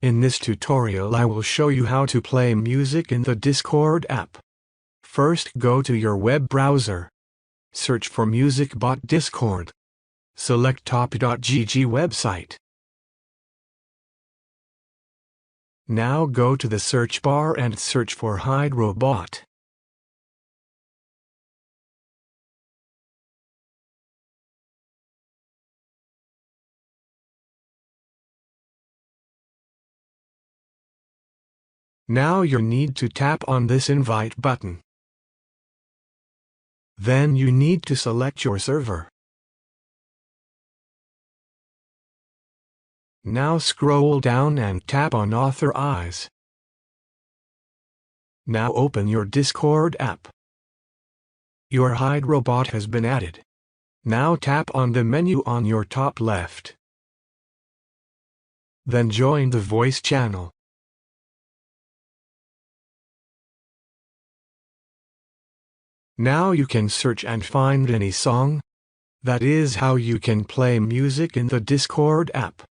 In this tutorial I will show you how to play music in the Discord app. First go to your web browser. Search for MusicBot Discord. Select top.gg website. Now go to the search bar and search for Hydrobot. Now you need to tap on this invite button. Then you need to select your server. Now scroll down and tap on Authorize. Now open your Discord app. Your Hydrobot has been added. Now tap on the menu on your top left. Then join the voice channel. Now you can search and find any song. That is how you can play music in the Discord app.